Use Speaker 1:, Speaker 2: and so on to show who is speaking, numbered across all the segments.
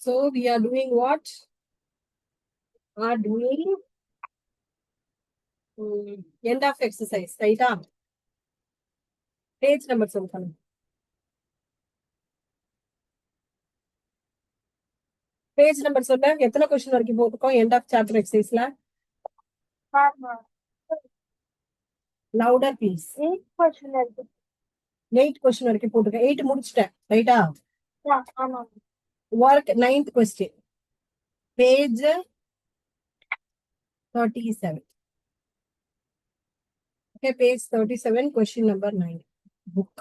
Speaker 1: So we are doing what? Are doing end of exercise, right? Page number சொல்லுங்க. Page number சொல்ல எத்தனை question வரைக்கும் போட்டுக்கோம் end of chapter exerciseல? Louder please.
Speaker 2: 8 question இருக்கு.
Speaker 1: 8 question வரைக்கும் போட்டுக்க. 8 முடிச்சிட்டேன், ரைட்டா?
Speaker 2: ஆமா.
Speaker 1: Work 9th question. Page 37. Okay, page 37, question number 9. Book.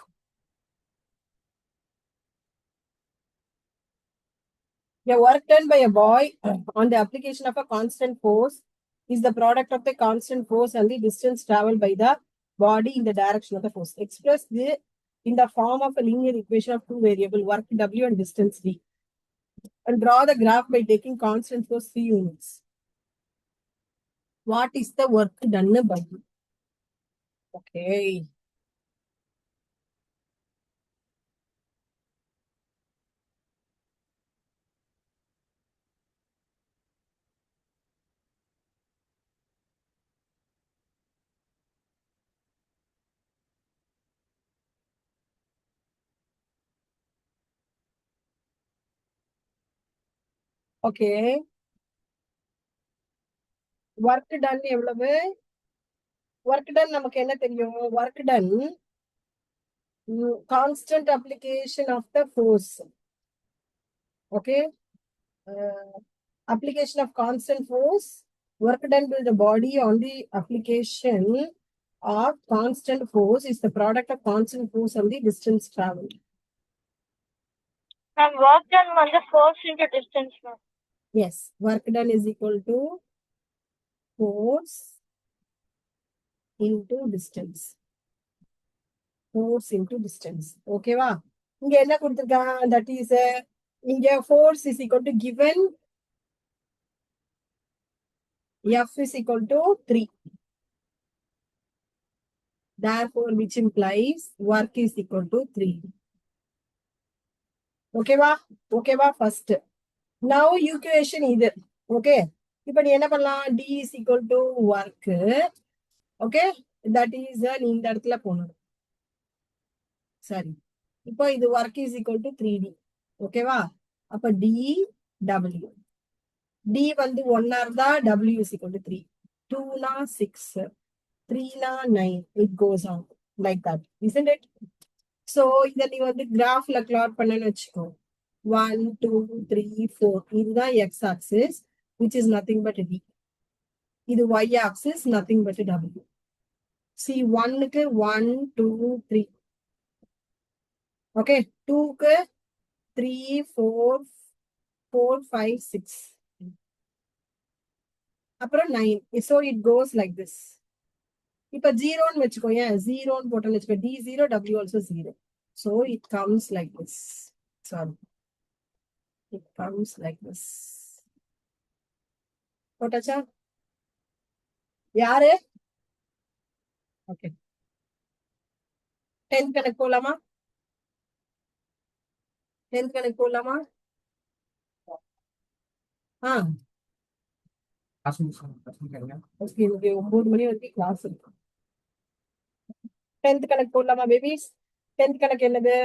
Speaker 1: A work done by a boy on the application of a constant force is the product of the constant force and the distance traveled by the body in the direction of the force. Express in the form of a linear equation of two variable work W and distance D. And draw the graph by taking constant force 3 units. What is the work done by you? Okay. Okay. Work done எவ்வளவு? Work done நமக்கு என்ன தெரியும்? Work done constant application of the force. Okay. Application of constant force, work done by the body on the application of constant force is the product of constant force and the distance traveled.
Speaker 2: And work done on the force into distance.
Speaker 1: Yes, work done is equal to force into distance. Force into distance. Okay, va? இங்க என்ன கொடுத்திருக்காங்க? That is இங்க force is equal to given F is equal to 3. Therefore, which implies work is equal to 3. Okay, va? Okay, va? First. Now, equation either. Okay. இப்போ நீ என்ன பண்ணலாம்? D is equal to work. Okay. That is நீ இந்த இடத்துல போகணும். சரி. இப்போ இது work is equal to 3D. Okay, va? அப்போ D, W. D வந்து 1 இருந்தா W is equal to 3. 2 na 6. 3 na 9. It goes on like that. Isn't it? So, இதை நீ வந்து கிராஃப்ல பிளாட் பண்ணன்னு வச்சுக்கோ. 1, 2, 3, 4. இதுதான் x-axis, which is nothing but D. இது y-axis, nothing but W. See, 1க்கு 1, 2, 3. Okay, 2க்கு 3, 4, 4, 5, 6. அப்புறம் 9. So, it goes like this. இப்போ 0ன்னு வச்சுக்கோ, ஏன் 0ன்னு போட்டோன்னு வச்சுக்கோ. D 0, W also 0. So, it comes like this. Sorry. It comes like this. போட்டாச்சா? யாரு? ஓகே. 10th கணக்கு போலாமா? 10th கணக்கு போலாமா? Okay, okay. 9 மணி வரைக்கும் கிளாஸ் இருக்கு. 10th கணக்கு போலாமா பேபிஸ்? 10th கணக்கு என்னது?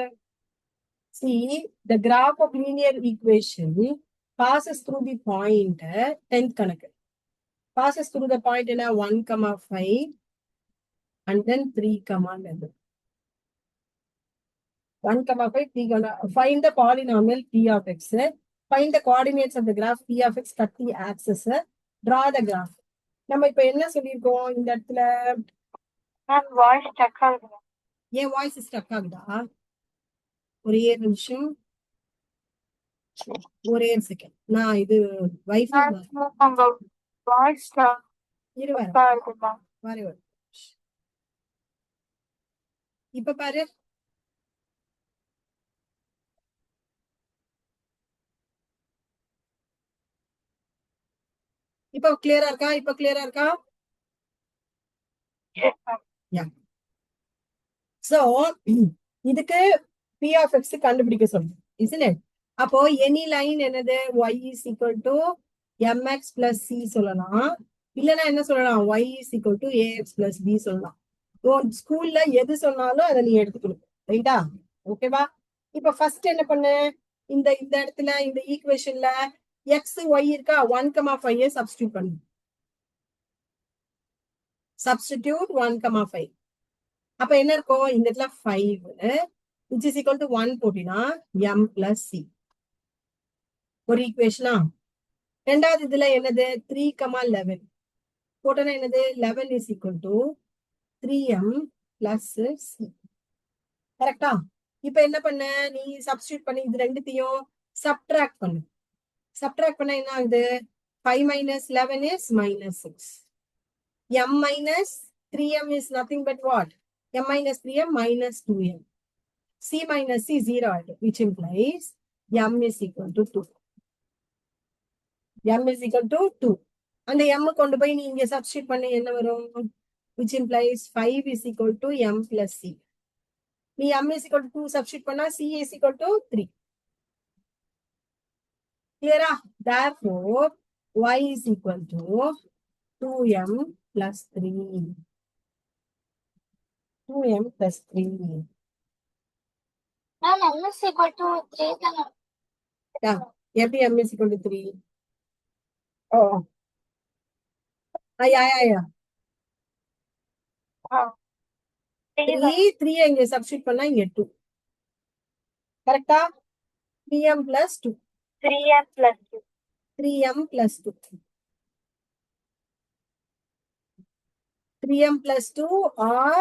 Speaker 1: See, the graph of linear equation passes through the point 10th கணக்கு. Passes through the point in 1, 5 and then 3, 11. 1, 5, 3, find the polynomial P of x. Find the coordinates of the graph P of x, cut the axis. Draw the graph. நம்ம இப்ப என்ன சொல்லியிருக்கோம் இந்த இடத்துல?
Speaker 2: Voice stuck ஆகுது.
Speaker 1: ஏன் voice stuck ஆகுதா? ஒரே நிமிஷம், ஒரே செகண்ட். நான் இது வைஃபை
Speaker 2: வாய்ஸ்
Speaker 1: இப்ப பாரு. இப்ப கிளியரா இருக்கா? இப்ப கிளியரா இருக்கா? So, இதுக்கு P of x கண்டுபிடிக்க சொல்றேன். Isn't it? அப்போ எனி லைன் என்னது y is equal to mx plus c சொல்லலாம். இல்லைன்னா என்ன சொல்லலாம் y is equal to ax plus b சொல்லலாம். ஸ்கூல்ல எது சொன்னாலும் அதை நீ எடுத்துக்கணும். ரைட்டா? ஓகேவா? இப்ப ஃபர்ஸ்ட் என்ன பண்ணு, இந்த இந்த இடத்துல இந்த ஈக்குவேஷன்ல எக்ஸ் ஒய் இருக்கா, 1,5 சப்ஸ்டியூட் பண்ணு. சப்ஸ்டிடியூட் 1,5. அப்ப என்ன இருக்கும் இந்த இடத்துல 5 which is equal to 1 போட்டினா m plus c ஒரு ஈக்குவேஷனா. ரெண்டாவது இதுல என்னது 3,11 போட்டோன்னா என்னது 11 is equal to 3m plus c. கரெக்டா? இப்ப என்ன பண்ண நீ சப்ஸ்டியூட் பண்ணி இது ரெண்டுத்தையும் சப்ட்ராக்ட் பண்ணு. சப்ட்ராக்ட் பண்ண என்ன ஆகுது 5 minus 11 is minus 6. m minus 3m is nothing but what? m minus 3m minus 2m. c minus c 0 ஆயிடும், which implies m is equal to 2. m is equal to 2. அந்த m கொண்டு போய் நீ இங்க சப்ஸ்டியூட் பண்ண என்ன வரும், which implies 5 is equal to m plus c. நீ m is equal to 2 substitute பண்ணா c is equal to 3. Clear? Therefore, y is equal to 2m plus 3. 2m plus 3.
Speaker 2: Ma'am, m is equal to 3 தானே?
Speaker 1: Yeah. எப்படி m is equal to 3? Oh. Yeah.
Speaker 2: ஆ 3 தான்.
Speaker 1: 3 இங்க substitute பண்ணா இங்க 2. கரெக்டா? 3m plus 2.
Speaker 2: 3m plus 2.
Speaker 1: 3m plus 2. 3m plus 2 or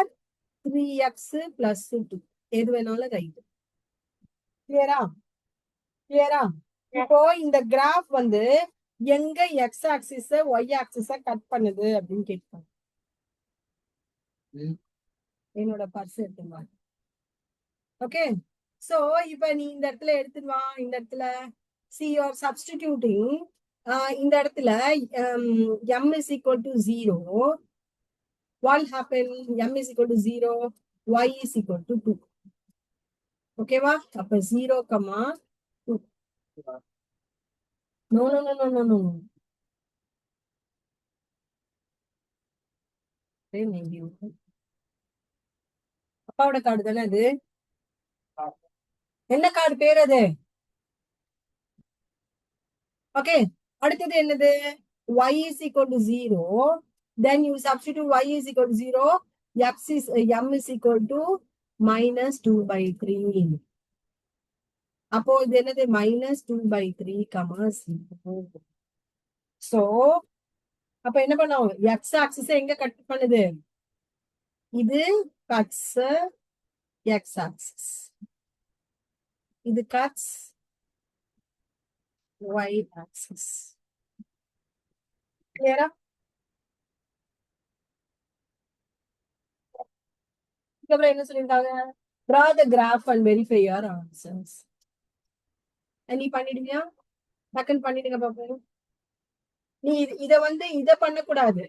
Speaker 1: 3x plus 2. எது வேணாலும் right. கிளியரா? கிளியரா? இப்போ இந்த கிராஃப் வந்து எங்க எக்ஸ் ஆக்சிஸ ஒய் ஆக்சிஸ கட் பண்ணுது அப்படின்னு கேட்பாங்க. என்னோட பர்ஸ் எடுத்துவா. ஓகே, சோ இப்ப நீ இந்த இடத்துல எடுத்துவா. இந்த இடத்துல see you are substituting இந்த இடத்துல m is equal to 0. what will happen? m is equal to 0, y is equal to 2. ஓகேவா? அப்ப 0, 2. No. அப்பாவோட கார்டு தானே அது? என்ன கார்டு பேர் அது? ஓகே, அடுத்தது என்னது y is equal to 0. then you substitute y is equal to 0, m is equal to minus 2/3. அப்போ இது என்னது minus 2/3, 0. so அப்ப என்ன பண்ணும், x axis எங்க கட் பண்ணுது, இது cuts x axis, இது cuts y axis. கிளியரா? இதுக்கப்புறம் என்ன சொல்லியிருக்காங்க, draw the graph and verify your answers. நீ பண்ணிடுவியா? டக்குன்னு பண்ணிடுங்க பாப்போம். நீ இத வந்து இத பண்ணக்கூடாது.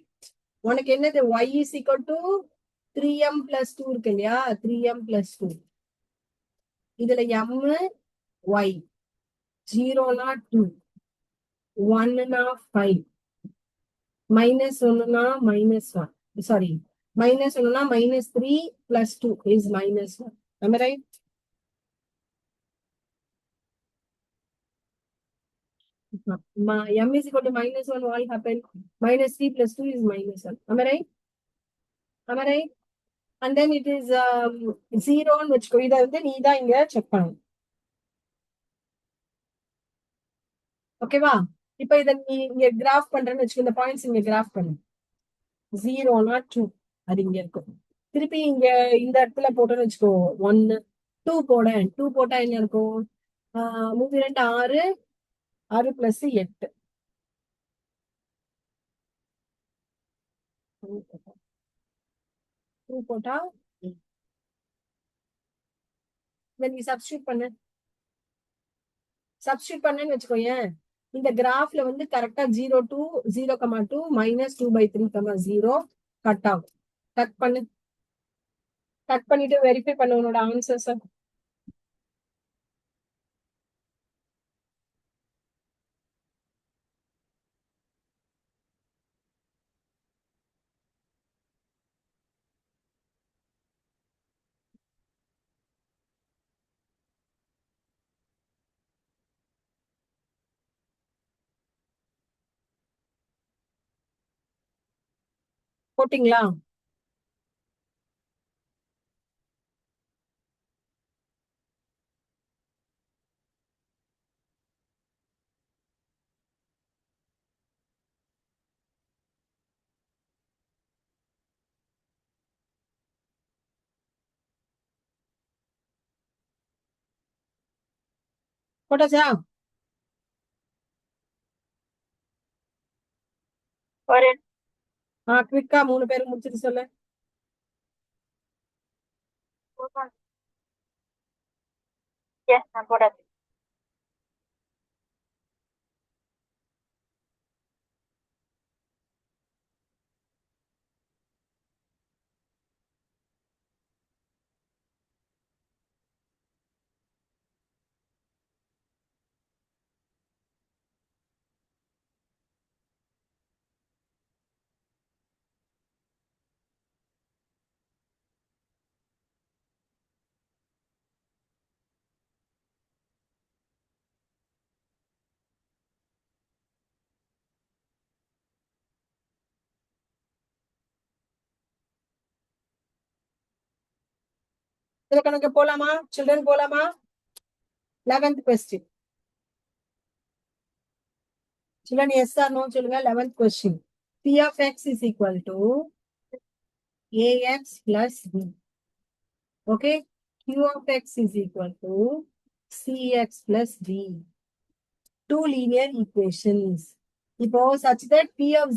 Speaker 1: உனக்கு என்னது y is equal to 3m plus 2 இருக்கு இல்லையா, 3m plus 2. இதுல m y 0 2, 1 5, minus 1 minus 1, sorry, minus 1 minus 3 plus 2 is minus 1. Am I right? M is equal to minus 1, what will happen? Minus 3 plus 2 is minus 1. Am I right? Am I right? And then it is 0 ன்னு வச்சுக்கோ. இதை வந்து நீ தான் இங்க check பண்ணணும். ஓகேவா? இப்ப இதை நீ இங்க கிராஃப் பண்றேன்னு வச்சுக்கோ. இந்த பாயிண்ட்ஸ் இங்க கிராஃப் பண்ணு. 0 2 அது இங்க இருக்கும். திருப்பி இங்க இந்த இடத்துல போட்டோன்னு வச்சுக்கோ. 1 2 போட 2 போட்டா என்ன இருக்கும், 3 2 6, 6 plus 8. போட்டா நீ சப்ஸ்டியூட் பண்ணு. சப்ஸ்டியூட் பண்ணேன்னு வச்சுக்கோயேன், இந்த கிராஃப்ல வந்து கரெக்டா 0 2 0,2 minus 2/3, 0 கட் ஆகும். கட் பண்ணு. கட் பண்ணிட்டு வெரிஃபை பண்ண உன்னோட ஆன்சர்ஸ். போட்டிங்களா? போட்டாச்சா?
Speaker 2: ஒரு
Speaker 1: குவிக்கா 3 பேரும் முடிச்சிட்டு சொல்லு.
Speaker 2: எஸ் நான் போடாது.
Speaker 1: இதுல கணக்கு போலாமா? சில்ட்ரன் போலாமா? 11th question. Children, yes or no சொல்லுங்க. 11th question. P of x is equal to ax plus b. Okay. Q of x is equal to cx plus d. Two linear equations. இப்போ such that P of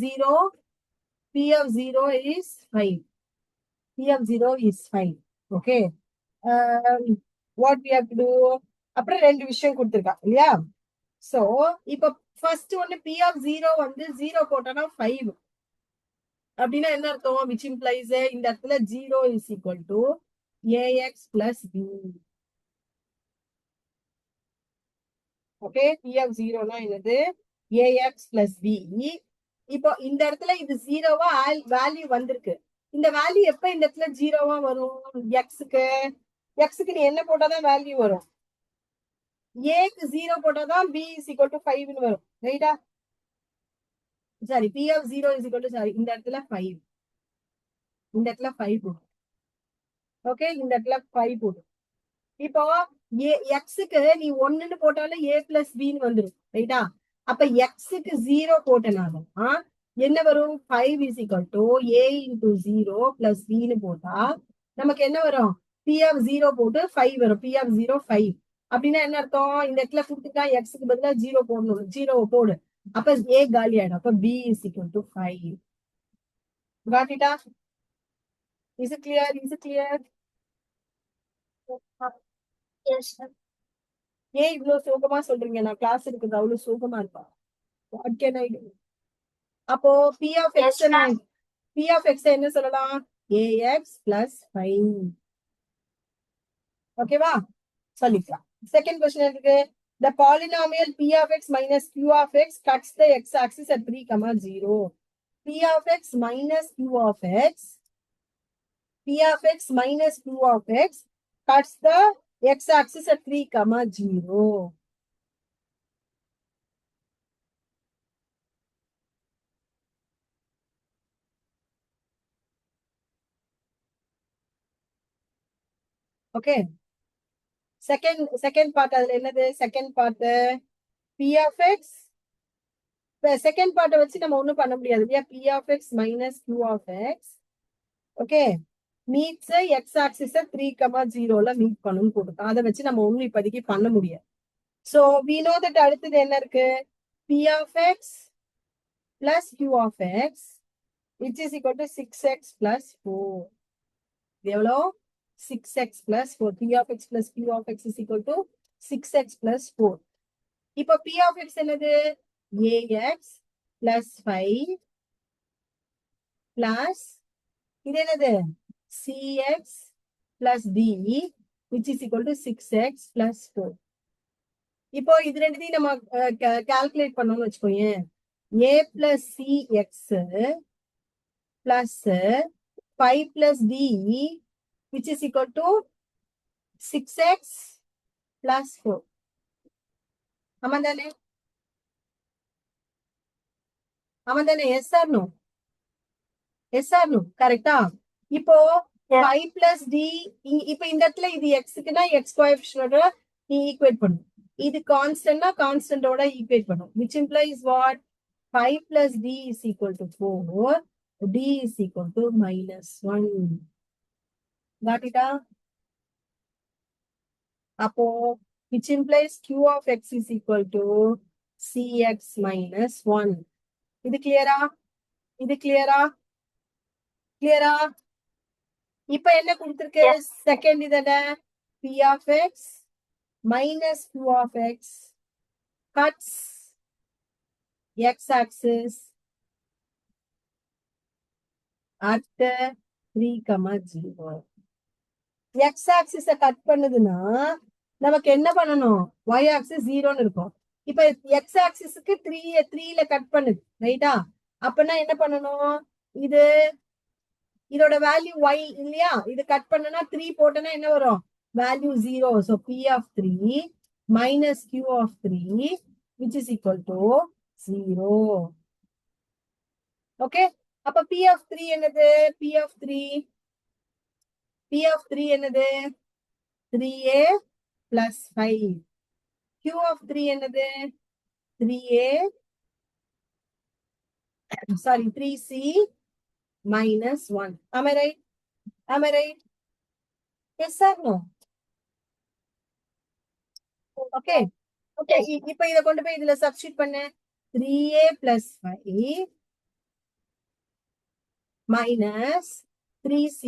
Speaker 1: 0 is 5. P of 0 is 5. Okay. What we have to do? அப்புறம் ரெண்டு விஷயம் கொடுத்திருக்கா இல்லையா? So, இப்போ first ஒன்னு P of 0 வந்து 0 போட்டோம்னா 5. அப்படின்னா என்ன அர்த்தம்? which implies இந்த இடத்துல 0 is equal to ax plus b. Okay, P of 0 னா என்னது? ax plus b. இப்போ இந்த இடத்துல இது 0வா வேல்யூ வந்திருக்கு. இந்த வேல்யூ எப்ப இந்த இடத்துல 0வா வரும்? x-க்கு நீ என்ன போட்டாதான் வேல்யூ வரும்? a-க்கு 0 போட்டாதான் b is equal to 5 ன்னு வரும். ரைட்டா? Sorry, P of 0 is equal to sorry இந்த இடத்துல 5. இந்த இடத்துல 5 போடும். ஓகே, இந்த இடத்துல 5 போடும். இப்போ எக்ஸுக்கு நீ 1ன்னு போட்டாலும் a பிளஸ் பின்னு வந்துடும். ரைட்டா? அப்ப எக்ஸுக்கு 0 போட்டனாலும் என்ன வரும்? 5 is equal to a into 0 plus bன்னு போட்டா நமக்கு என்ன வரும்? P of 0 போட்டு 5 வரும். P of 0 5. அப்படின்னா என்ன அர்த்தம்? இந்த இடத்துல கொடுத்துட்டா எக்ஸுக்கு பதிலா 0 போடணும். 0 போடு. அப்ப a காலி ஆயிடும். அப்ப b is equal to 5. Got it? Is it clear? Is it clear?
Speaker 2: Yes
Speaker 1: ஏன் இவ்வளவு சோகமா சொல்றீங்க? நான் கிளாஸ் இருக்குது அவ்வளவு சோகமா இருப்பா. What can I do? அப்போ P of x
Speaker 2: Yes, ma'am.
Speaker 1: P of x என்ன சொல்லலாம்? ax plus 5. ஓகேவா? சொல்லிக்கலாம். செகண்ட் கொஸ்டின் இருக்கு. The polynomial P of x minus Q of x cuts the x axis at 3, 0. P of x minus Q of x minus Q of x cuts the x axis at 3, 0. Okay, second part அதுல என்னது? Second part P of x. Second பார்ட்டை வச்சு நம்ம ஒண்ணும் பண்ண முடியாது இல்லையா? P of x minus Q of x. Okay, meets x axis 3, 0ல மீட் பண்ணணும்னு போட்டுருக்கோம். அதை வச்சு நம்ம ஒண்ணும் இப்போதைக்கு பண்ண முடியாது. சோ we know that அடுத்தது என்ன இருக்கு? P of x plus Q of x which is equal to 6x plus 4. எவ்வளோ? 6x plus 4. P of x plus Q of x is equal to 6x plus 4. இப்போ P of x என்னது? ax plus 5 plus இது என்னது? cx plus d which is equal to 6x plus 4. இப்போ இது ரெண்டுத்தையும் நம்ம calculate பண்ணோம்னு வச்சுக்கோங்க. a plus cx plus 5 plus d which is equal to 6x plus 4. ஆமா தானே? ஆமா தானே? Yes or no? Yes or no கரெக்டா? இப்போ
Speaker 2: Yes.
Speaker 1: 5 பிளஸ் டி, இப்ப இந்த இடத்துல இது எக்ஸுக்குன்னா எக்ஸ் கோஎஃபிஷியன்டோட நீ ஈக்குவேட் பண்ணும். இது கான்ஸ்டன்ட்னா கான்ஸ்டன்டோட ஈக்குவேட் பண்ணும். which implies what? 5 plus d is equal to 4. d is equal to -1. Got it? அப்போ which implies q of x is equal to cx minus 1. இது கிளியரா? இது கிளியரா? கிளியரா? இப்ப என்ன கொடுத்திருக்கு?
Speaker 2: Yes.
Speaker 1: செகண்ட் இதென்ன? p of x minus q of x cuts x axis at 3, 0. x axis cut பண்ணுதுன்னா நமக்கு என்ன பண்ணணும்? y axis 0ன்னு இருக்கும். இப்ப x axisக்கு 3ல கட் பண்ணுது ரைட்டா? அப்பனா என்ன பண்ணணும்? இது இதோட வேல்யூ y இல்லையா? இது கட் பண்ணனா 3 போட்டனா என்ன வரும்? Value 0. So p of 3 minus q of 3 which is equal to 0. Okay? அப்ப p of 3 என்னது? p of 3 என்னது? 3a plus 5. q of 3 என்னது? 3a, sorry, 3c minus 1. Am I right? Am I right? Yes or no? Okay. Okay. இப்ப இத கொண்டு போய் இதுல substitute பண்ணு. 3a plus 5 minus 3c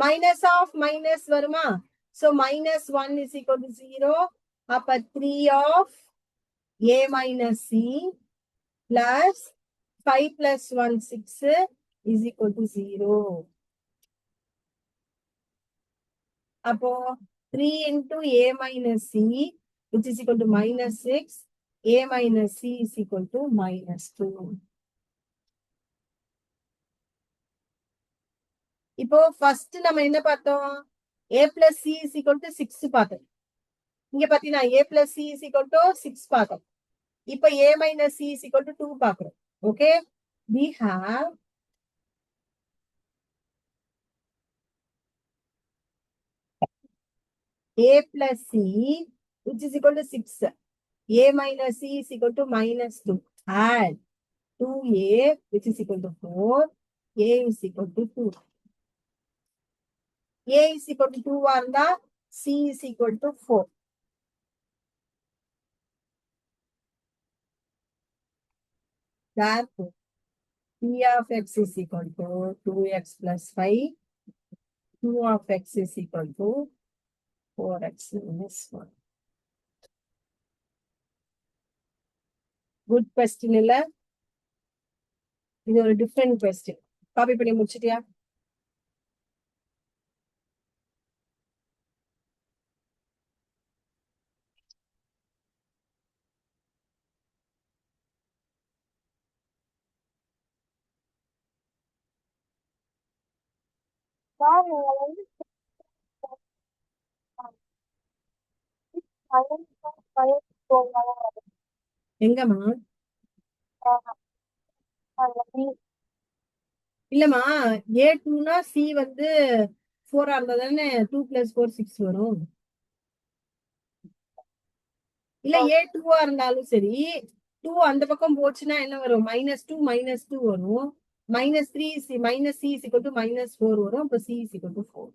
Speaker 1: minus of minus வருமா? So minus 1 is equal to 0. அப்ப 3 of a minus c plus 5 plus 1 6 is equal to 0. அப்போ 3 into a minus c which is equal to minus 6. a minus c is equal to minus 2. இப்போ first நம்ம என்ன பார்த்தோம்? a plus c is equal to 6 பார்த்தோம். இங்க பாத்தீங்கன்னா a plus c is equal to 6 பார்த்தோம். இப்போ a minus c is equal to 2 பார்க்கிறோம். Okay, we have a plus c which is equal to 6. a minus c is equal to minus 2. Add 2a which is equal to 4. a is equal to 2. a is equal to 2 இருந்தா c is equal to 4. Therefore, p of x is equal to 2x plus 5. q of x is equal to 4x minus 1. Good question இல்ல? இது ஒரு different question. Copy பண்ணி முடிச்சிட்டியா?
Speaker 2: Ma'am, நீங்க வந்து பழைய
Speaker 1: எங்கம்மா?
Speaker 2: போங்க.
Speaker 1: இல்லம்மா, a2னா c வந்து 4 இருந்தா தானே 2 plus 4 6 வரும். இல்ல a2 இருந்தாலும் சரி, 2 அந்த பக்கம் போச்சுன்னா என்ன வரும்? -2 வரும். -3 minus c is equal to -4 வரும். அப்ப c is equal to 4.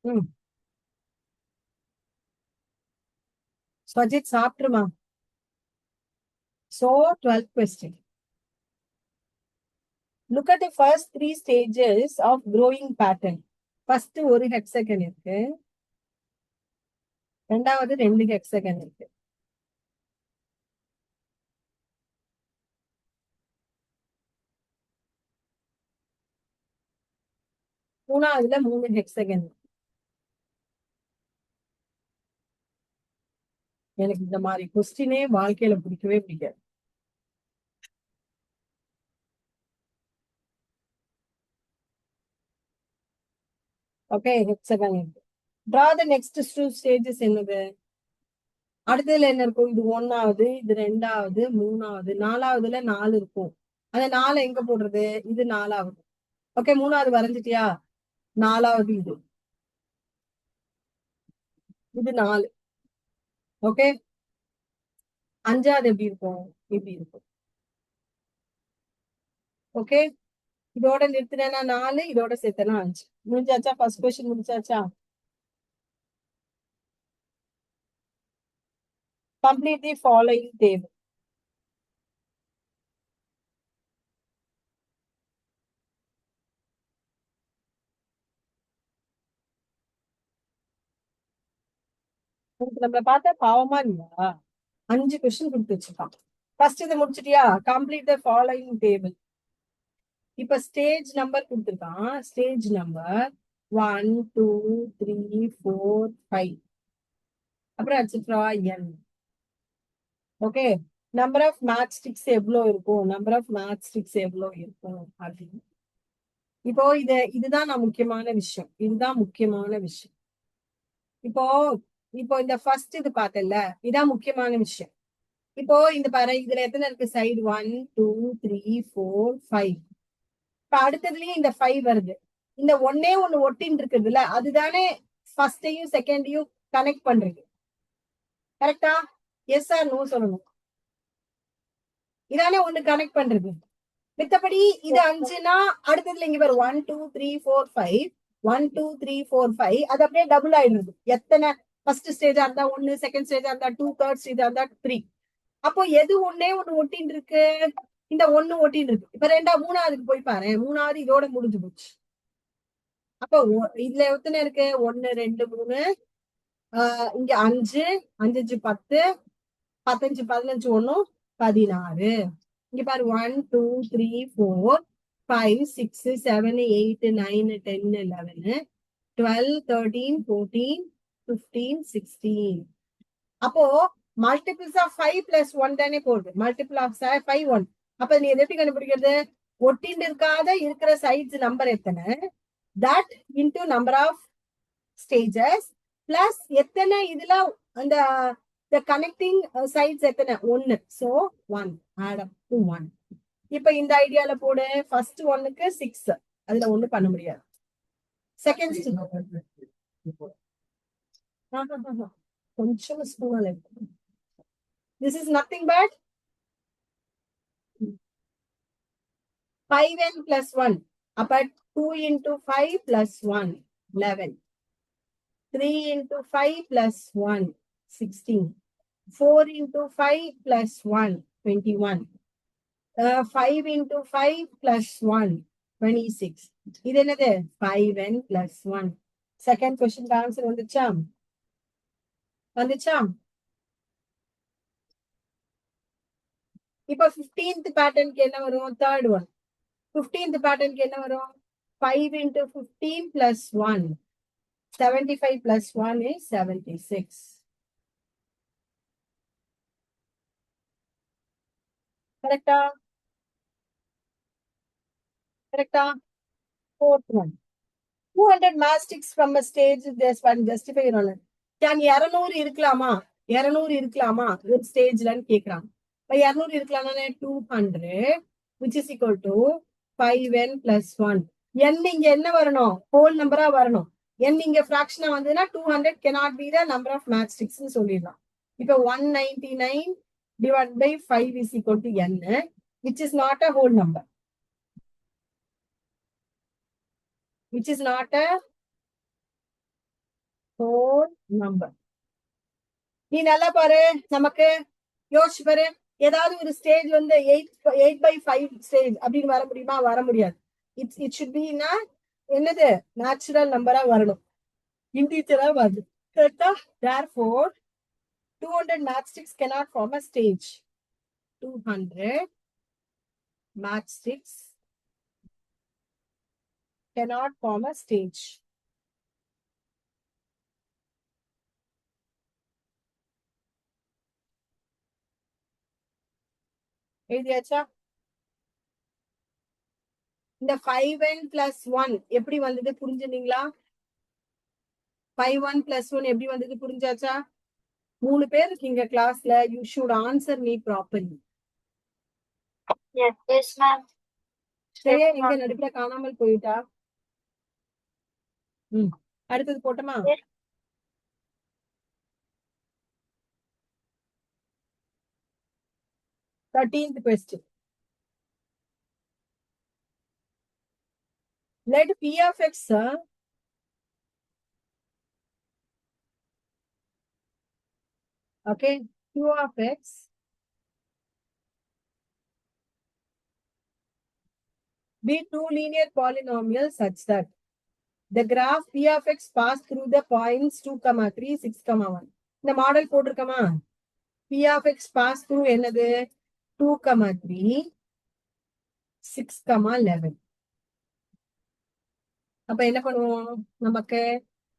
Speaker 1: ம். Swajit சாப்பிட்டுருமா? So 12th question. Look at the first 3 stages of growing pattern. First ஒரு hexagon இருக்கு. ரெண்டாவது 2 hexagon இருக்கு. மூணாவதுல 3 hexagon. எனக்கு இந்த மாதிரி கொஸ்டினே வாழ்க்கையில பிடிக்கவே பிடிக்காது. ஓகே, ஹெக்ஸாகன் இருக்கு. Draw the next two stages என்னது? அடுத்ததுல என்ன இருக்கும்? இது 1வது, இது 2வது, 3வது, 4வதுல 4 இருக்கும். அந்த 4 எங்க போடுறது? இது 4வது. ஓகே, 3வது வரைஞ்சிட்டியா? 4வது இது 4. ஓகே, 5வது எப்படி இருக்கும்? இப்படி இருக்கும். ஓகே, இதோட நிறுத்தினா 4, இதோட சேர்த்தனா 5. முடிஞ்சாச்சா? ஃபர்ஸ்ட் கொஸ்டின் முடிச்சாச்சா? Complete the following table. நம்மள பார்த்தா பாவமா இல்லையா? 5 கொஸ்டின் கொடுத்து வச்சிருக்கான். ஃபர்ஸ்ட் இதை முடிச்சிட்டியா? Complete the following table. இப்ப ஸ்டேஜ் நம்பர் கொடுத்துருக்கான். Stage number 1, 2, 3, 4, 5. அப்புறம் etcetera n. Okay, number of match sticks எவ்வளோ இருக்கும்? நம்பர் ஆஃப் மேட்ச் ஸ்டிக்ஸ் எவ்வளோ இருக்கும் அப்படின்னு. இப்போ இதுதான் நான் முக்கியமான விஷயம். இதுதான் முக்கியமான விஷயம். இப்போ இப்போ இந்த ஃபர்ஸ்ட் இது பார்த்தல, இதான் முக்கியமான விஷயம். இப்போ இந்த பாரு, இதுல எத்தனை இருக்கு? சைடு 1, 2, 3, 4, 5. இப்ப அடுத்ததுலயும் இந்த 5 வருது. இந்த ஒன்னே ஒண்ணு ஒட்டின்னு இருக்குதுல்ல, அதுதானே ஃபர்ஸ்டையும் செகண்டையும் கனெக்ட் பண்றது. கரெக்டா? எஸ் ஆர் நோ சொல்லணும். இதானே ஒண்ணு கனெக்ட் பண்றது. மித்தபடி இது 5னா அடுத்ததுல இங்க பாரு 1, 2, 3, 4, 5. 1, 2, 3, 4, 5. அது அப்படியே டபுள் ஆயிடுது. எத்தனை ஃபர்ஸ்ட் ஸ்டேஜா இருந்தா 1, செகண்ட் ஸ்டேஜா இருந்தா 2, தேர்ட் ஸ்டேஜா இருந்தா 3. அப்போ எது ஒன்னே ஒண்ணு ஒட்டின்னு இருக்கு? இந்த ஒண்ணு ஒட்டின்னு இருக்கு. இப்ப 3வதுக்கு போய் பாரு. 3வது இதோட முடிஞ்சு போச்சு. அப்போ இதுல எத்தனை இருக்கு? 1, 2, 3. இங்க 5, 5, 10, 15, 15, 1, 16. இங்க பாரு 1, 2, 3, 4, 5, 6, 7, 8, 9, 10, 11, 12, 13, 14, 15, 16. அப்போ மல்டிபிள்ஸ் ஆஃப் 5 பிளஸ் 1 தானே போகுது. Multiple of 5 1. அப்ப நீ எதை எப்படி கண்டுபிடிக்கிறது? ஒட்டின்னு இருக்காத இருக்கிற சைட்ஸ் நம்பர் எத்தனை, that into number of stages plus எத்தனை இதுல அந்த கனெக்டிங் சைட்ஸ் எத்தனை? 1. So 1 add up to 1. இப்ப இந்த ஐடியால போடு. ஃபர்ஸ்ட் 1க்கு 6. அதுல ஒண்ணு பண்ண முடியாது. செகண்ட் கொஞ்சம் school. This is nothing but 5n plus 1. அப்ப 2 into 5 plus 1, 11. 3 into 5 plus 1, 16. 4 into 5 plus 1, 21. 5 into 5 plus 1, 26. இது என்னது? 5n plus 1. Second question answer வந்துச்சா? இப்ப 15th பேட்டர்னுக்கு என்ன வரும்? Third one. 15th பேட்டர்னுக்கு என்ன வரும்? 5 into 15 plus 1. 75 plus 1 is 76. Correcta? Fourth one. 200 mastics from a stage, there's one justify on it. Can 200 இருக்கலாமா? 200 இருக்கலாமா? ஒரு ஸ்டேஜ்லன்னு கேக்குறாங்க. இப்ப 200 இருக்கலாம்னா 200, which is equal to 5n plus 1. n இங்க என்ன வரணும்? ஹோல் நம்பரா வரணும். n இங்க ஃபிராக்ஷனா வந்ததுன்னா 200 cannot be the number of matchsticks ன்னு சொல்லிடலாம். இப்ப 199 divided by 5 is equal to n, which is not a whole number. Which is not a whole number. நீ நல்லா பாரு, நமக்கு யோசிச்சு பாரு. ஏதாவது ஒரு ஸ்டேஜ் வந்து 8/5 ஸ்டேஜ் அப்படின்னு வர முடியுமா? வர முடியாது. இட் ஷுட் பி என்னது? நேச்சுரல் நம்பரா வரணும். இன்டீஜரா வருது. கரெக்டா? therefore 200 matchsticks cannot form a stage. 200 matchsticks cannot form a stage. எழுதியாச்சா? இந்த 5n plus 1 எப்படி வந்தது புரிஞ்சுனீங்களா? 5n plus 1 எப்படி வந்தது புரிஞ்சாச்சா? 3 பேர் இருக்கீங்க கிளாஸ்ல. You should answer me properly.
Speaker 2: Yes, ma'am.
Speaker 1: சரியா? எங்க நடுப்புல காணாமல் போயிட்டா? அடுத்தது போட்டோமா?
Speaker 2: Yes.
Speaker 1: 13th question. Let P of x okay, Q of x be two linear polynomials such that the graph P of x pass through the points 2, 3, 6, 1. இந்த model போட்டிருக்கமா? P of x pass through என்னது? 2, 3, 6, 11. அப்ப என்ன பண்ணுவோம்? நமக்கு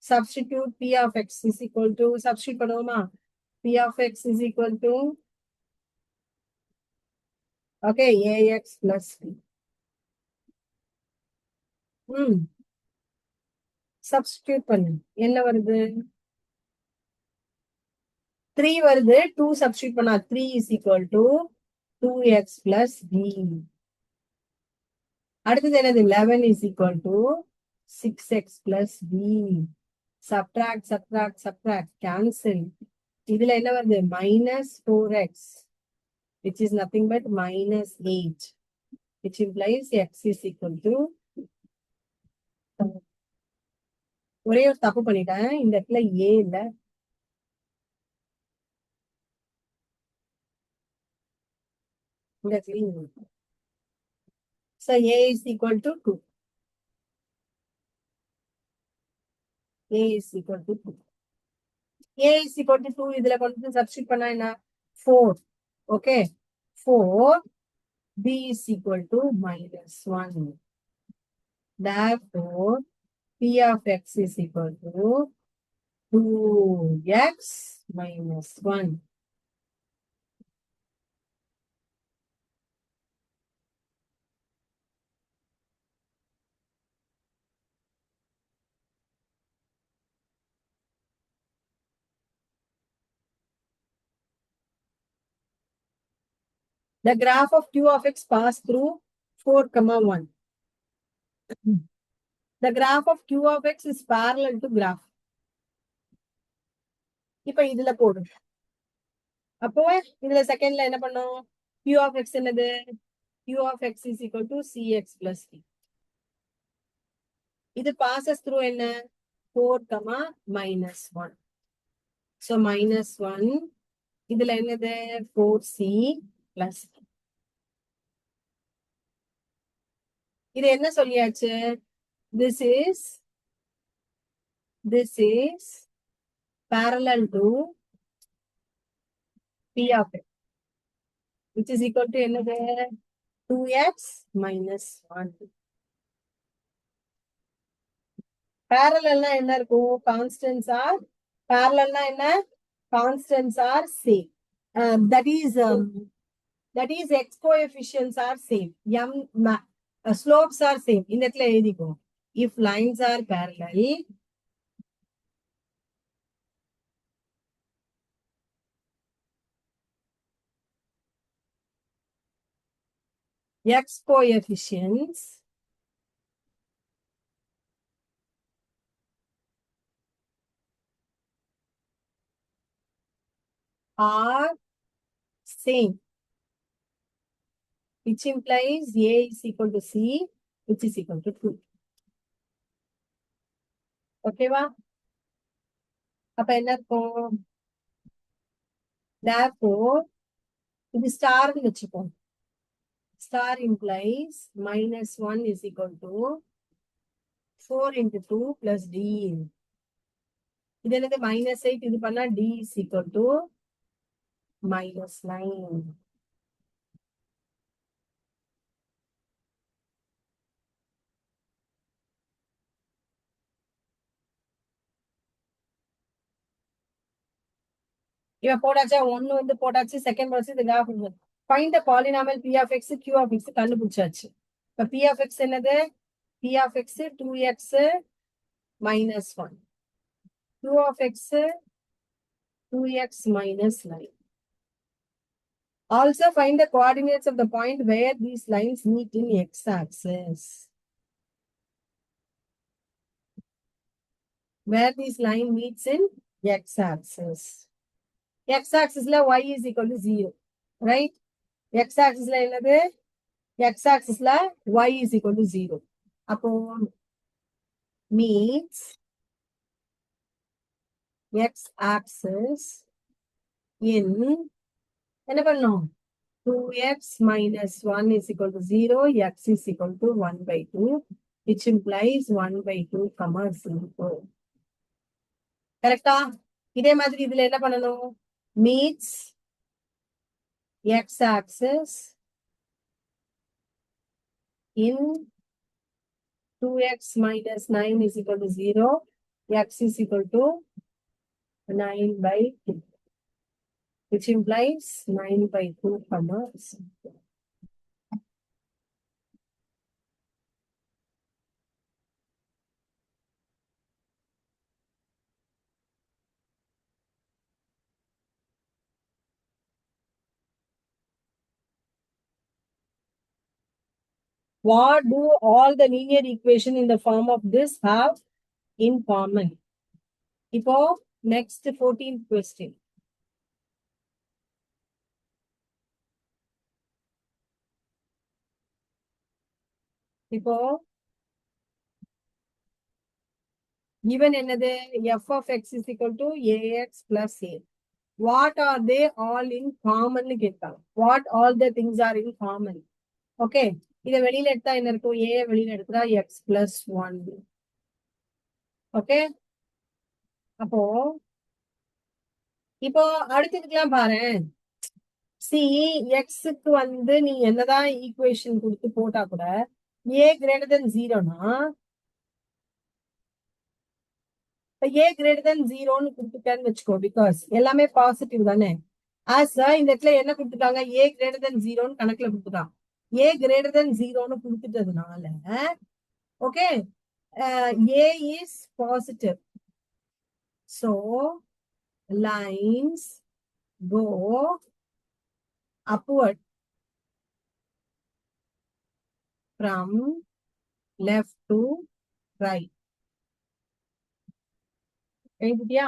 Speaker 1: substitute P of x is equal to substitute பண்ணுவோமா? P of x is equal to okay, ax plus b. Substitute பண்ணு. என்ன வருது? 3 வருது. 2 சப்ஸ்டிடியூட் பண்ணா 3 is equal to 2x plus b. அடுத்தது என்னது? 11 is equal to 6x plus b. Subtract, subtract, subtract, cancel. இதுல என்ன வருது? minus 4x, which is nothing but minus 8, which implies x is equal to ஒரே ஒரு தப்பு பண்ணிட்டேன். இந்த இடத்துல a இல்ல. இந்த இடத்துல so a is equal to 2. A is equal to 2. A is equal to 2. இதுல கொண்டு substitute பண்ணா என்ன? 4. Okay. 4. B is equal to minus 1. Therefore, P of x is equal to 2x minus 1. The graph of Q of x pass through 4, 1. The graph of Q of x is parallel to graph. இப்ப இதுல போடு. அப்போ இதுல செகண்ட்ல என்ன பண்ணோம்? Q of x என்னது? Q of x is equal to cx plus d. இது passes through என்ன? 4, minus 1. So minus 1. இதுல என்னது? 4c plus d. இது என்ன சொல்லியாச்சு? This is parallel to P of x, which is equal to என்னது? 2x minus 1. Parallelனா என்ன இருக்கும்? Constants are parallelனா என்ன? Constants are same. That is x coefficients are same. Slopes are same. இந்த இடத்துல எழுதிக்கோ. If lines are parallel, x coefficients are same, which implies a is equal to c, which is equal to 2. Okay வா? அப்ப என்ன இருக்கும்? Therefore, இது star வச்சுப்போம். Star implies minus 1 is equal to 4 into 2 plus d. இது என்னது? minus 8. இது பண்ணா d is equal to minus 9. இவன் போட்டாச்சா? 1 வந்து போட்டாச்சு. செகண்ட் வருஷம் இது graph find the polynomial p of x, q of x கண்டுபிடிச்சாச்சு. இப்ப p of x என்னது? p of x 2x minus 1. q of x 2x minus 9. Also find the coordinates of the point where these lines meet in x-axis. Where this line meets in x-axis. X-axis la y is equal to 0. Right? X-axis la என்னது? X-axis la y is equal to 0. அப்போ meets x-axis in என்ன பண்ணணும்? 2x minus 1 is equal to 0, x is equal to 1 by 2, which implies 1 by 2, 0. கரெக்டா? இதே மாதிரி இதுல என்ன பண்ணணும்? Meets x-axis in 2x minus 9 is equal to 0, x is equal to 9 by 2, which implies 9 by 2, 0. What do all the linear equation in the form of this have in common? இப்போ next 14th question. இப்போ given என்னது? f of x is equal to ax plus a. What are they all in common னு கேட்பாங்க. What all the things are in common? Okay. இதை வெளியில எடுத்தா என்ன இருக்கும்? a வெளியில எடுத்தா x plus 1. Okay. அப்போ இப்போ அடுத்ததுக்கெல்லாம் பாரு. சி எக்ஸுக்கு வந்து நீ என்னதான் ஈக்குவேஷன் கொடுத்து போட்டா கூட a greater than 0னா a greater than 0ன்னு கொடுத்துட்டேன்னு வச்சுக்கோ. பிகாஸ் எல்லாமே பாசிட்டிவ் தானே. ஆஸ் இந்த இடத்துல என்ன கொடுத்துட்டாங்க? a greater than 0ன்னு கணக்குல கொடுத்துட்டான். a greater than 0ன்னு கொடுத்துட்டதுனால okay a is positive. So lines go upward from left to right. எழுதிட்டியா?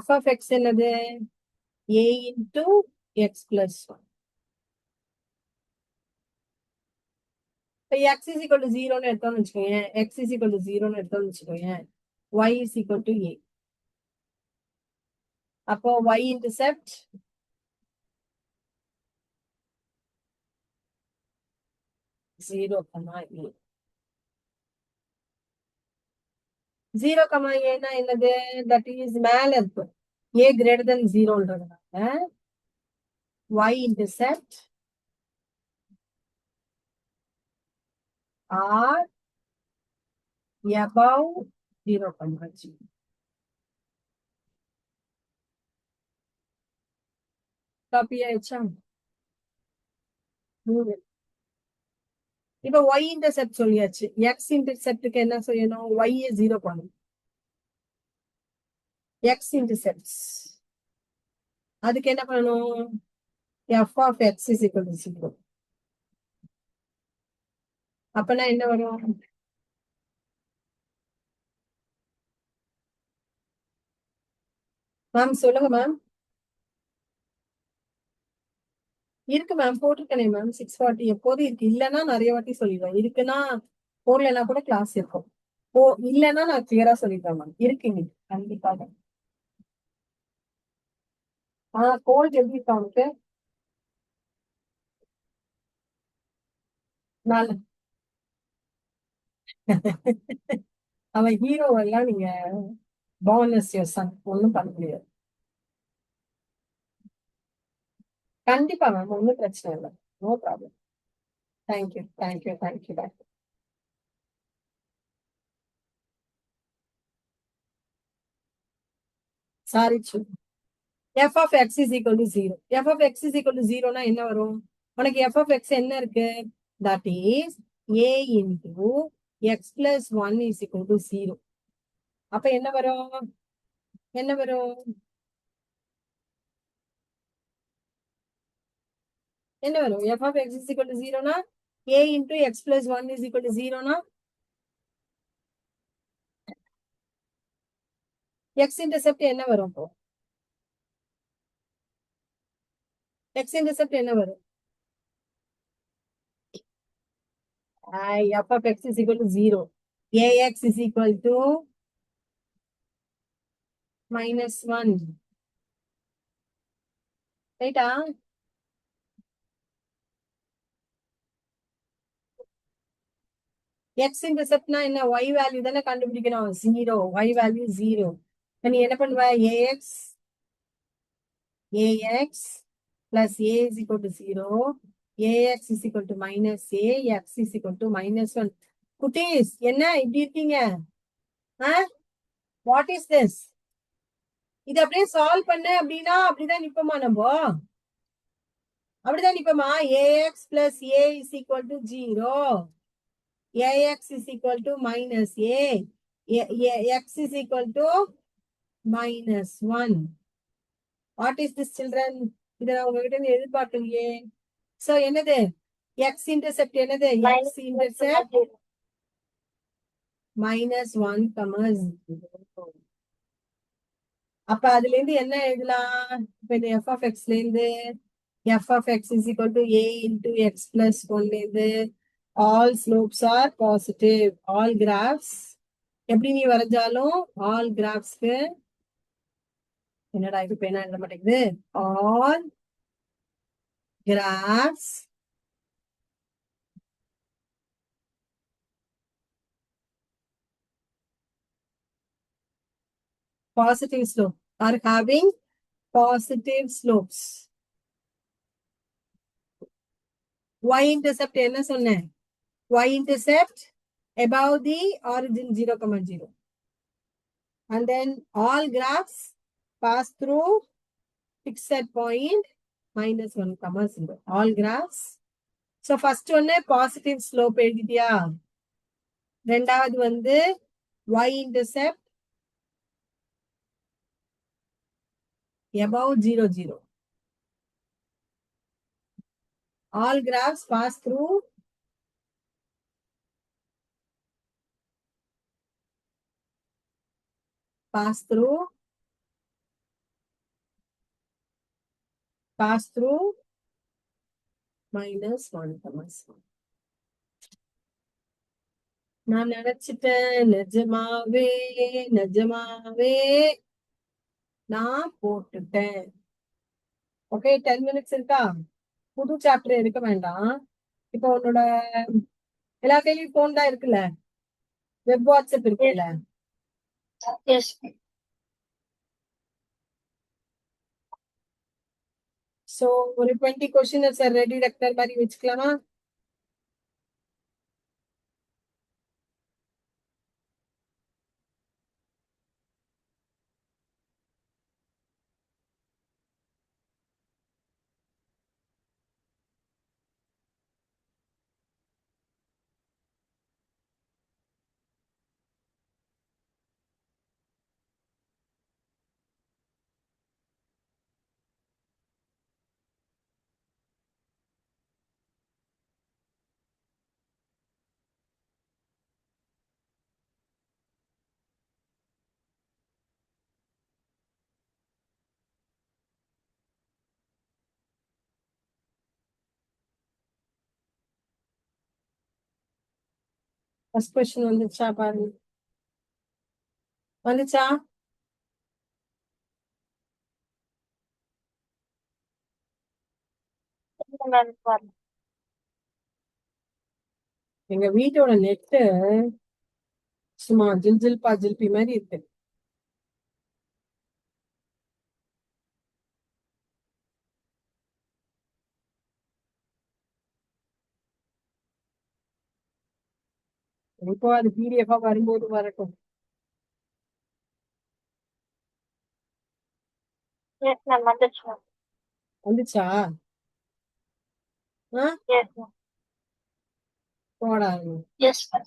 Speaker 1: f of x என்னது? a into x plus 1. x is equal to 0ன்னு எடுத்தோம்னு வச்சுக்கோங்க. x is equal to 0ன்னு எடுத்தோம்னு வச்சுக்கோங்க. y is equal to a. அப்போ y intercept 0, a. 0, a னா என்னது? That is மேல இருக்கு. a greater than 0ன்றதுனால y intercept are above 0, 0. Copy ஆயிடுச்சா? இப்ப y இன்டர்செப்ட் சொல்லியாச்சு. x இன்டர்செப்டுக்கு என்ன செய்யணும்? y 0 பண்ணணும். x இன்டர்செப்ட்ஸ் அதுக்கு என்ன பண்ணணும்? f of x is equal to 0. அப்பனா என்ன வரும்? மேம் சொல்லுங்க மேம். இருக்கு மேம், போட்டிருக்கேனே மேம். 640 எப்போதும் இருக்கு. இல்லைன்னா நிறைய வாட்டி சொல்லிடுவேன். இருக்குன்னா போடலைன்னா கூட கிளாஸ் இருக்கும். இல்லைன்னா நான் கிளியரா சொல்லிடுவேன் மேம். இருக்குங்க கண்டிப்பாக. கோல்டு எப்படி இருக்கா உனக்கு? அவன் ஹீரோ எல்லாம் நீங்க போனஸ் யோசன் ஒன்றும் பண்ண முடியாது. கண்டிப்பா மேம், ஒன்றும் பிரச்சனை இல்லை. No problem. Thank you thank you thank you bye. Sorry f of x is equal to 0. f of x is equal to 0 னா என்ன வரும்? உனக்கு f of x என்ன இருக்கு? That is a into x plus 1 is equal to 0. அப்ப என்ன வரும்? என்ன வரும்? என்ன வரும்? f of x is equal to 0 னா a into x plus 1 is equal to 0 னா x intercept என்ன வரும் இப்போ? x intercept என்ன வரும்? f of x is equal to 0. ax is equal to minus 1. ரைட்டா? x interceptனா என்ன? y வேல்யூ தானே கண்டுபிடிக்கணும். 0. y value 0. நீ என்ன பண்ணுவ? ax plus a is equal to 0. ax is equal to minus a. x is equal to minus 1. குட்டீஸ் என்ன இப்படி இருக்கீங்க? What is this? இது அப்படியே சால்வ் பண்ண அப்படின்னா அப்படிதான் நிப்போமா நம்ம? அப்படிதான் நிப்போமா? ax plus a is equal to 0. ax is equal to minus a. x is equal to minus 1. What is this, children? இதை நான் உங்ககிட்ட எதிர்பார்க்கலையே. So என்னது? x intercept என்னது? x intercept minus 1, 0. அப்ப அதுல இருந்து என்ன எழுதலாம்? இப்ப இந்த f of x ல இருந்து f of x is equal to a into x plus 1 ல இருந்து all slopes are positive. All graphs எப்படி நீ வரைஞ்சாலும் all graphsக்கு என்னடா இது பேனா எழுத மாட்டேங்குது. all graphs positive slope are having positive slopes. y intercept என்ன சொன்னேன்? y intercept above the origin 0, 0. And then all graphs pass through fixed point minus 1, 0. All graphs. So first one positive slope எழுதிட்டியா? ரெண்டாவது வந்து y intercept above 0, 0. All graphs pass through minus 1, 0. நான் நினைச்சிட்டேன் நிஜமாவே நான் போட்டுட்டேன். Okay, 10 minutes இருக்கா? புது chapter எடுக்க வேண்டாம். இப்போ உன்னோட எல்லா கையிலயும் போன் தான் இருக்குல்ல, வெப் வாட்ஸ்அப் இருக்குல்ல.
Speaker 2: Yes.
Speaker 1: சோ ஒரு 20 கொஸ்டின் ரெடி ரெக்டர் மாதிரி வச்சுக்கலாமா? ஃபர்ஸ்ட் கொஸ்டின் வந்துச்சா பாருங்க. வந்துச்சா? எங்க வீட்டோட நெட்டு சும்மா ஜில்ஜில்பா ஜில்பி மாதிரி இருக்கு. இப்போ அது பிடிஎஃபா வரும்போது வரட்டும்.
Speaker 2: Yes, ma'am. That's one.
Speaker 1: வந்துச்சா? ஆ
Speaker 2: Yes, ma'am.
Speaker 1: போடா.
Speaker 2: Yes, ma'am.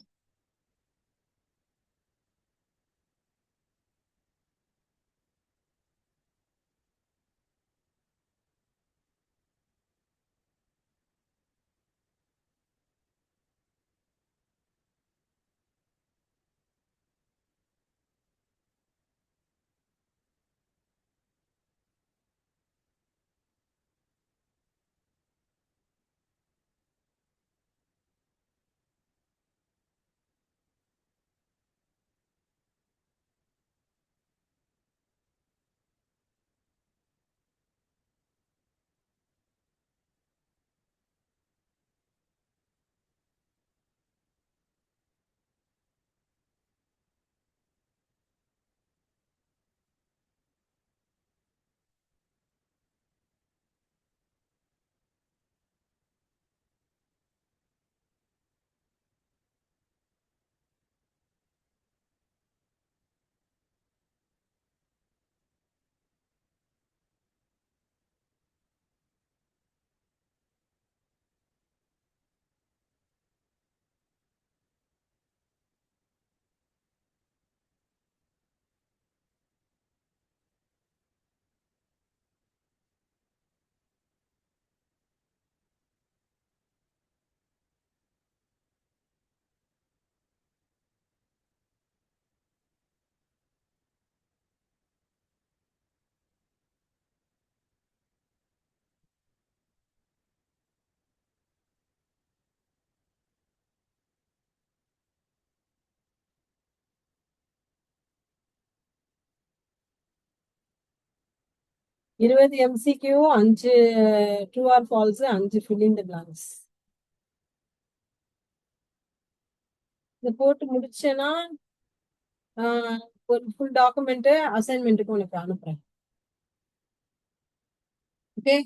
Speaker 1: இருபது MCQ, 5 true or false, 5 fill in the blanks. இதை போட்டு முடிச்சேன்னா ஒரு ஃபுல் டாக்குமெண்ட் அசைன்மெண்ட்டுக்கு உனக்கு அனுப்புறேன். ஓகே,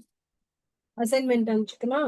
Speaker 1: அசைன்மெண்ட் அனுப்பிச்சுக்கமா?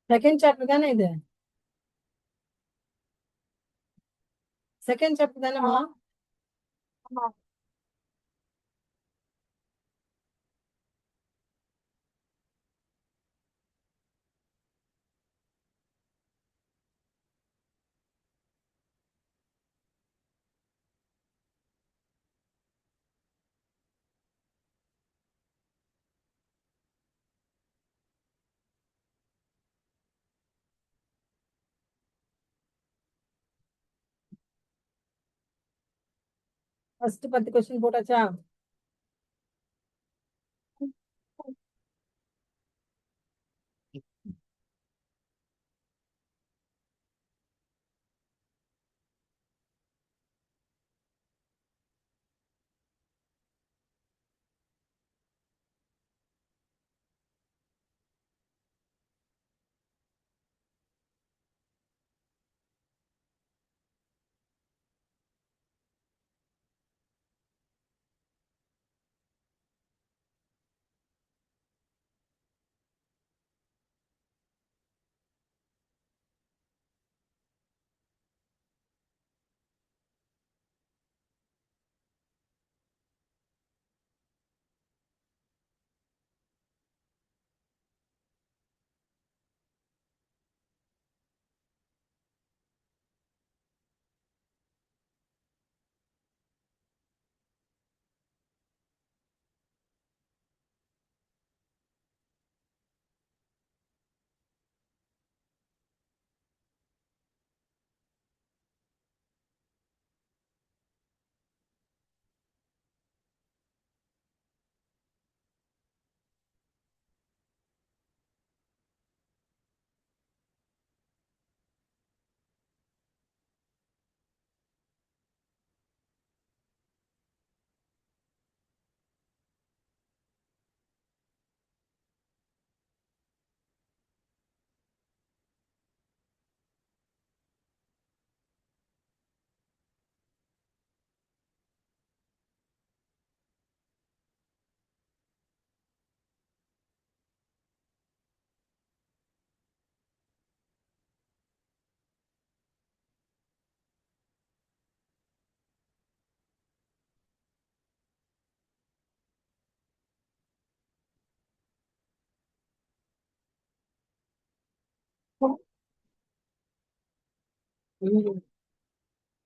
Speaker 1: செகண்ட் சாப்டர் தானே இது? செகண்ட் சாப்டர் தானேமா?
Speaker 2: ஆமா.
Speaker 1: ஃபர்ஸ்ட் 10 கொஸ்டின் போட்டாச்சா?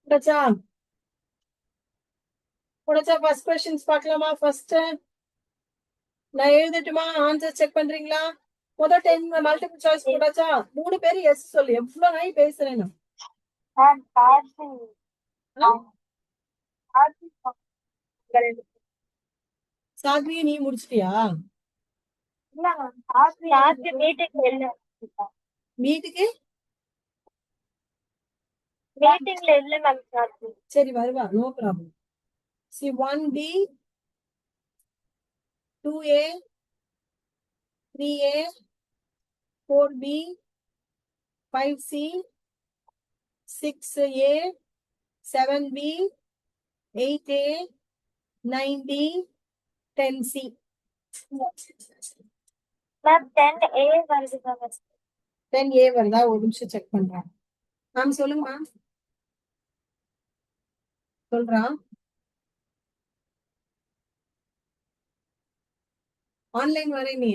Speaker 1: போட்டாச்சா? போட்டாச்சா? ஃபர்ஸ்ட் கொஸ்டின்ஸ் பார்க்கலாமா? ஃபர்ஸ்ட் நான் எழுதட்டுமா? ஆன்சர் செக் பண்றீங்களா? முதல் 10 மல்டிபிள் சாய்ஸ் போட்டாச்சா? 3 பேர் எஸ் சொல்லு. எவ்வளவு நாய் பேசுறேன் நான்.
Speaker 2: மேம் காசு
Speaker 1: ஆ?
Speaker 2: காசு
Speaker 1: சாத்வி நீ முடிச்சிட்டியா?
Speaker 2: இல்ல மேம் காசு மீட்டிங் இல்ல
Speaker 1: வீட்டுக்கு
Speaker 2: மீட்டிங்ல இல்ல மேம் காசு
Speaker 1: சரி வருவா, no problem. C 1B 2A 3A 4B 5C 6A 7B 8A 9D 10C.
Speaker 2: Ma'am 10A வருது மேம்
Speaker 1: 10A வருதா? ஒரு நிமிஷம் செக் பண்றேன். மேம் சொல்லுங்க மேம். சொல்றான். ஆன்லைன் வரேன் நீ.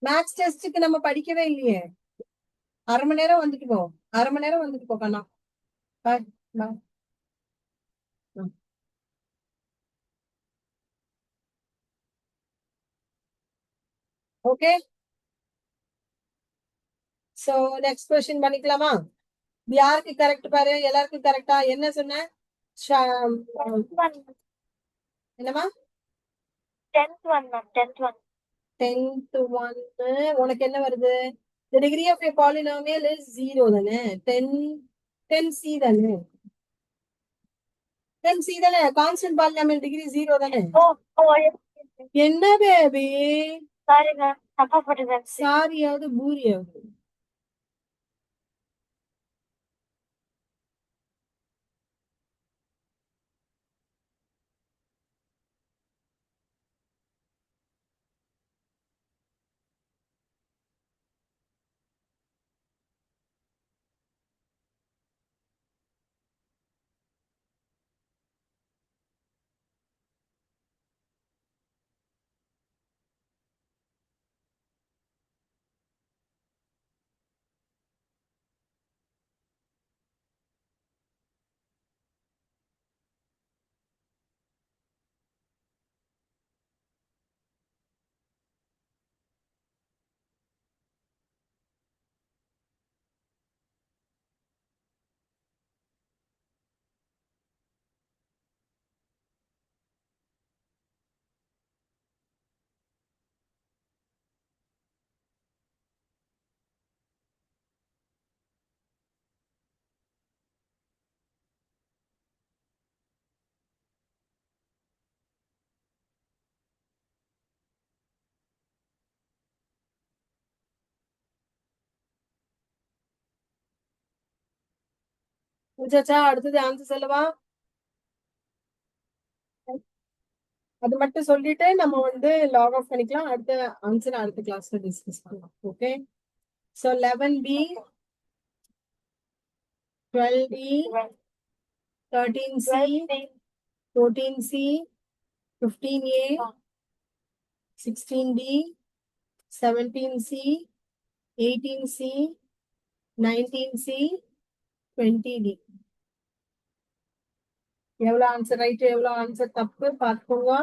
Speaker 1: மேத்ஸ் டெஸ்ட்டுக்கு நம்ம படிக்கவே இல்லையே. அரை மணி நேரம் வந்துட்டு போ. அரை மணி நேரம் வந்துட்டு போ கண்ணா. பாய் பாய். ஓகே, சோ நெக்ஸ்ட் கொஸ்டின் பண்ணிக்கலாமா? யாருக்கு கரெக்ட் பாரு, எல்லாருக்கும் கரெக்டா? என்ன சொன்ன? என்னமா?
Speaker 2: 10th one ma'am 10th one
Speaker 1: 10th one உனக்கு என்ன வருது? The degree of a polynomial is 0 தானே? 10C தானே? 10C தானே? கான்ஸ்டன்ட் பாலினாமியல் டிகிரி 0 தானே?
Speaker 2: ஓ ஓ
Speaker 1: என்ன பேபி?
Speaker 2: சாரி மேம் தப்பா போட்டேன்
Speaker 1: சாரியாவது பூரியாவது? முடிச்சாச்சா? அடுத்தது ஆன்சர் சொல்லவா? அது மட்டும் சொல்லிட்டு நம்ம வந்து லாக் ஆஃப் பண்ணிக்கலாம். அடுத்த ஆன்சர் அடுத்த கிளாஸ்ல டிஸ்கஸ் பண்ணலாம். Okay. So 11B, 12D, 13C, 14C, 15A, 16D, 17C, 18C, 19C, 20D. எவ்வளவு ஆன்சர் ரைட், எவ்வளவு ஆன்சர் தப்பு பார்த்துக்கோங்க.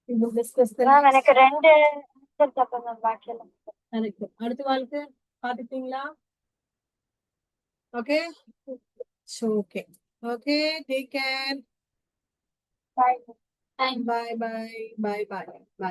Speaker 1: இது டிஸ்கஸ்
Speaker 2: மேம் எனக்கு 2 ஆன்சர் தப்பு மேம் பாக்கியெல்லாம்
Speaker 1: கரெக்ட். அடுத்த வாழ்க்கை பார்த்துட்டீங்களா? Okay. So okay. Okay, take care.
Speaker 2: Bye
Speaker 1: Bye bye. Bye bye. Bye.